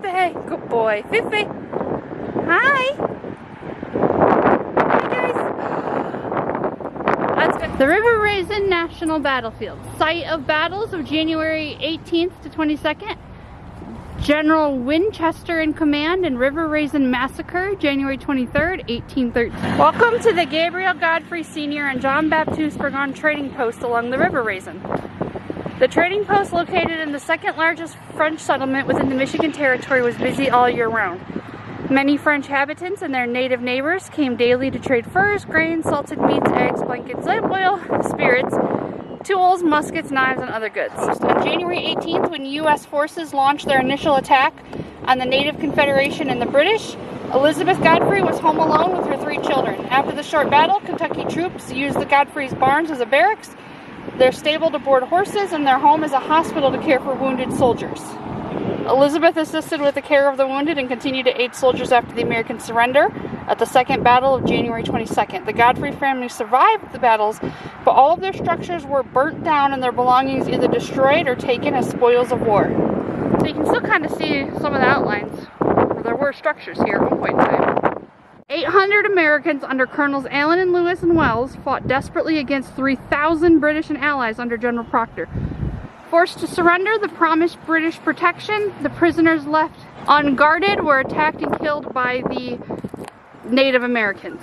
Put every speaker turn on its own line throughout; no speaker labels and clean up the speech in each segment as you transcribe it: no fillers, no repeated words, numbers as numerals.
Fifi. Good boy. Fifi. Hi. Hi, guys. That's good. The River Raisin National Battlefield. Site of battles of January 18th to 22nd. General Winchester in command in River Raisin Massacre, January 23rd, 1813. Welcome to the Gabriel Godfrey Sr. and John Baptiste Burgon trading post along the River Raisin. The trading post, located in the second largest French settlement within the Michigan Territory, was busy all year round. Many French inhabitants and their native neighbors came daily to trade furs, grains, salted meats, eggs, blankets, lamp oil, spirits, tools, muskets, knives, and other goods. On January 18th, when U.S. forces launched their initial attack on the Native Confederation and the British, Elizabeth Godfrey was home alone with her 3 children. After the short battle, Kentucky troops used the Godfrey's barns as a barracks, their stable to board horses, and their home as a hospital to care for wounded soldiers. Elizabeth assisted with the care of the wounded and continued to aid soldiers after the American surrender at the Second Battle of January 22nd. The Godfrey family survived the battles, but all of their structures were burnt down and their belongings either destroyed or taken as spoils of war. So you can still kind of see some of the outlines where there were structures here at one point in time. 800 Americans under Colonels Allen and Lewis and Wells fought desperately against 3,000 British and Allies under General Proctor. Forced to surrender the promised British protection, the prisoners left unguarded were attacked and killed by the Native Americans.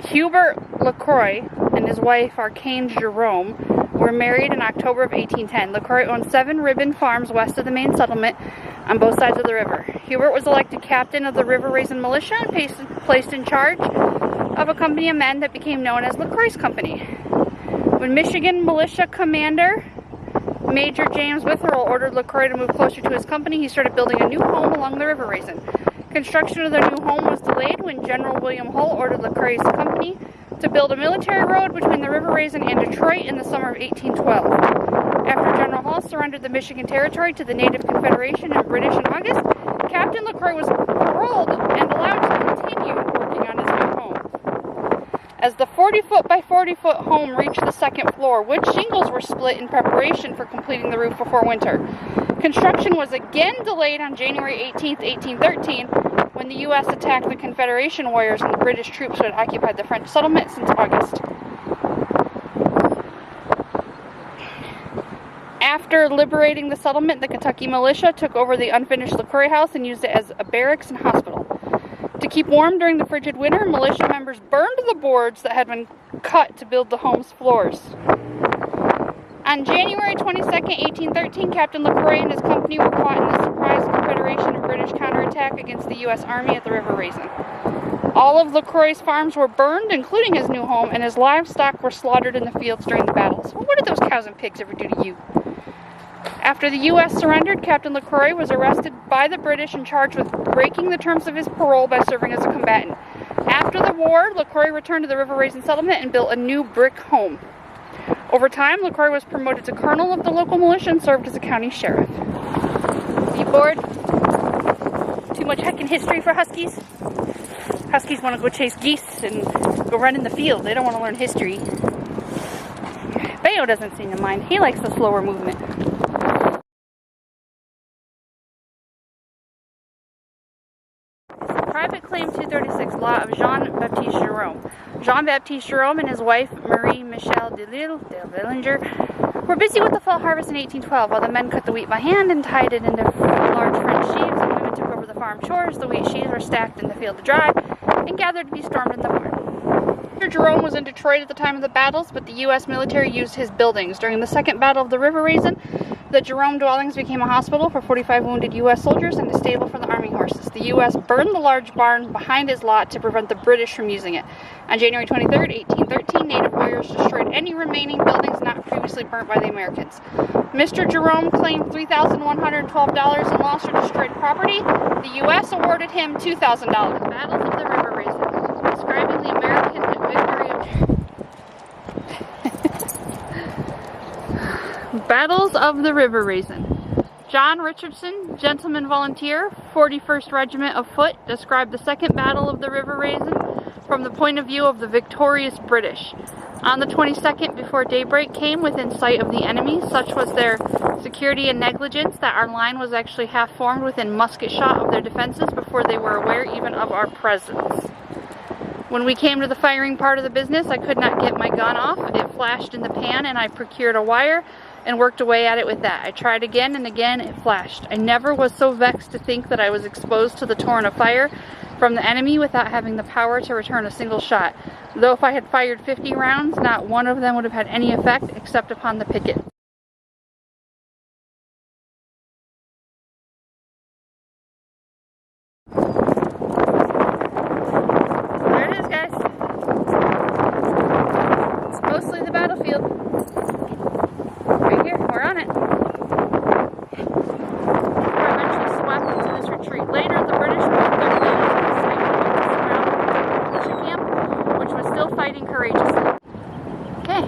Hubert LaCroix and his wife Archange Jerome were married in October of 1810. LaCroix owned 7 ribbon farms west of the main settlement on both sides of the river. Hubert was elected captain of the River Raisin militia and placed in charge of a company of men that became known as LaCroix's Company. When Michigan militia commander Major James Witherell ordered LaCroix to move closer to his company, he started building a new home along the River Raisin. Construction of the new home was delayed when General William Hull ordered LaCroix's company to build a military road between the River Raisin and Detroit in the summer of 1812. After General Hull surrendered the Michigan Territory to the Native Confederation and British in August, Captain LaCroix was paroled and allowed to continue working on his new home. As the 40-foot by 40-foot home reached the second floor, wood shingles were split in preparation for completing the roof before winter. Construction was again delayed on January 18, 1813, when the U.S. attacked the Confederation warriors and the British troops who had occupied the French settlement since August. After liberating the settlement, the Kentucky militia took over the unfinished LaCroix house and used it as a barracks and hospital. To keep warm during the frigid winter, militia members burned the boards that had been cut to build the home's floors. On January 22, 1813, Captain LaCroix and his company were caught in the surprise Confederation and British counterattack against the U.S. Army at the River Raisin. All of LaCroix's farms were burned, including his new home, and his livestock were slaughtered in the fields during the battles. Well, what did those cows and pigs ever do to you? After the U.S. surrendered, Captain LaCroix was arrested by the British and charged with breaking the terms of his parole by serving as a combatant. After the war, LaCroix returned to the River Raisin settlement and built a new brick home. Over time, LaCroix was promoted to colonel of the local militia and served as a county sheriff. Are you bored? Too much heckin' history for Huskies? Huskies want to go chase geese and go run in the field. They don't want to learn history. Bayo doesn't seem to mind. He likes the slower movement. Private Claim 236, Law of Jean Baptiste Jerome. Jean Baptiste Jerome and his wife, Marie Michelle de Villinger, were busy with the fall harvest in 1812. While the men cut the wheat by hand and tied it into large French sheaves, and women took over the farm chores, the wheat sheaves were stacked in the field to dry and gathered to be stormed in the barn. Jerome was in Detroit at the time of the battles, but the U.S. military used his buildings. During the Second Battle of the River Raisin, The Jerome dwellings became a hospital for 45 wounded U.S. soldiers and a stable for the Army horses. The U.S. burned the large barn behind his lot to prevent the British from using it. On January 23, 1813, native warriors destroyed any remaining buildings not previously burnt by the Americans. Mr. Jerome claimed $3,112 in lost or destroyed property. The U.S. awarded him $2,000. Battles of the River Raisin, describing the American victory of Battles of the River Raisin. John Richardson, gentleman volunteer, 41st Regiment of Foot, described the Second Battle of the River Raisin from the point of view of the victorious British. On the 22nd, before daybreak came within sight of the enemy, such was their security and negligence that our line was actually half formed within musket shot of their defenses before they were aware even of our presence. When we came to the firing part of the business, I could not get my gun off. It flashed in the pan and I procured a wire and worked away at it with that. I tried again and again, it flashed. I never was so vexed to think that I was exposed to the torrent of fire from the enemy without having the power to return a single shot. Though if I had fired 50 rounds, not one of them would have had any effect except upon the picket. There it is, guys. It's mostly the battlefield. Right here, we're on it. We were eventually swept into this retreat. Later, the British moved their lines to the site of the militia camp, which was still fighting courageously. Okay,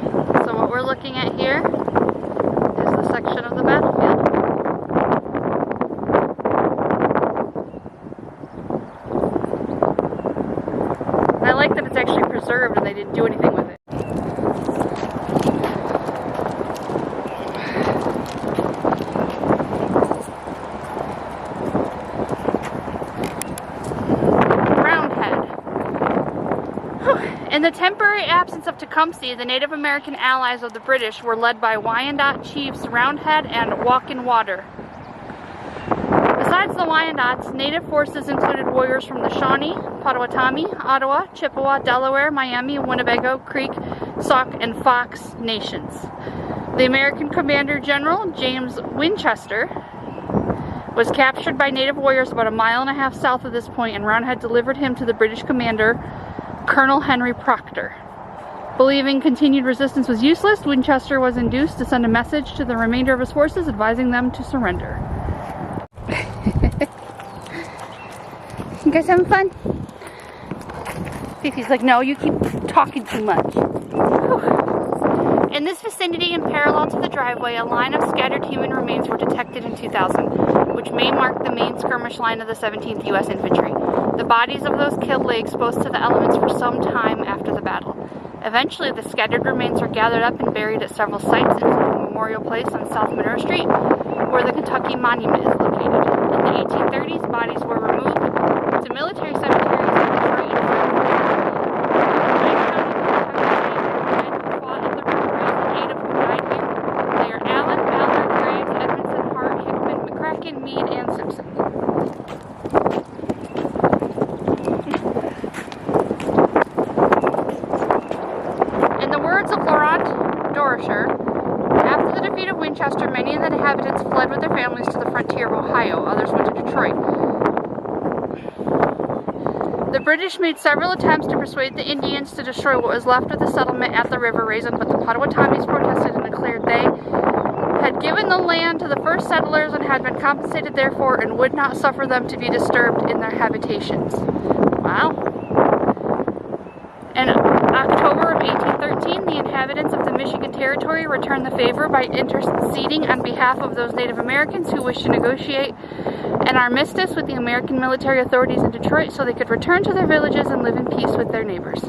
so what we're looking at here is the section of the battlefield. I like that it's actually preserved and they didn't do anything with it. In the temporary absence of Tecumseh, the Native American allies of the British were led by Wyandot chiefs Roundhead and Walk-in-Water. Besides the Wyandots, Native forces included warriors from the Shawnee, Potawatomi, Ottawa, Chippewa, Delaware, Miami, Winnebago, Creek, Sauk, and Fox nations. The American Commander General James Winchester was captured by Native warriors about a mile and a half south of this point, and Roundhead delivered him to the British commander Colonel Henry Proctor. Believing continued resistance was useless, Winchester was induced to send a message to the remainder of his forces advising them to surrender. You guys having fun? Fifi's like, no, you keep talking too much. Whew. In this vicinity and parallel to the driveway, a line of scattered human remains were detected in 2000, which may mark the main skirmish line of the 17th U.S. Infantry. The bodies of those killed lay exposed to the elements for some time after the battle. Eventually, the scattered remains were gathered up and buried at several sites, including a memorial place on South Monroe Street, where the Kentucky Monument is located. In the 1830s, bodies were removed to military cemeteries in Detroit and Meade, and Simpson. In the words of Laurent Dorisher, after the defeat of Winchester, many of the inhabitants fled with their families to the frontier of Ohio. Others went to Detroit. The British made several attempts to persuade the Indians to destroy what was left of the settlement at the River Raisin, but the Potawatomis protested and declared they had given the land to the first settlers and had been compensated therefore and would not suffer them to be disturbed in their habitations. Wow. In October of 1813, the inhabitants of the Michigan Territory returned the favor by interceding on behalf of those Native Americans who wished to negotiate an armistice with the American military authorities in Detroit so they could return to their villages and live in peace with their neighbors.